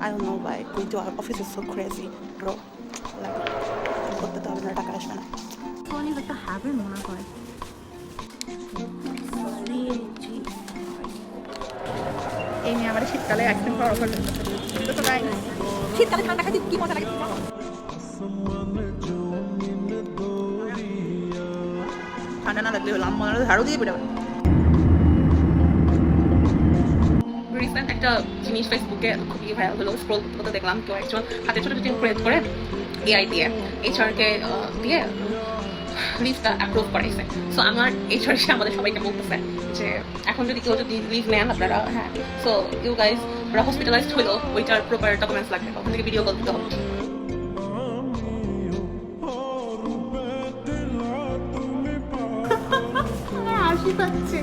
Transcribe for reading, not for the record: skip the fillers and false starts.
I don't know why going to our office is so crazy, bro. Like, করতে তো হবে না, টাকা আসবে না। অনেক একটা হবে মনে হয়। এই নিয়ে আমাদের শীতকালে আইসক্রিম খাওয়ার অফার তো ভাই শীতকালে ঠান্ডা খাইতে কি মজা লাগে ঠান্ডা না লাগলে হলাম মনে হয় ঝাড়ু দিয়ে বেরোবে। রিসেন্ট একটা জিনিস ফেসবুকে খুবই ভাইরাল হলো, স্ক্রল করতে দেখলাম কেউ একজন হাতে ছোটো ছোটো ক্রিয়েট করে এআই দিয়ে এইচআরকে দিয়ে লিভটা অ্যাপ্রুভ করাইছে। সো আমার এইচআর এসে আমাদের সবাইকে বলতেছে যে এখন যদি কেউ যদি লিভ নেন আপনারা, হ্যাঁ, সো ইউ গাইজ ওরা হসপিটালাইজড হইলো, ওইটার প্রপার ডকুমেন্টস লাগবে, ওখান থেকে ভিডিও কল দিতে হবে। হাসি পাচ্ছে।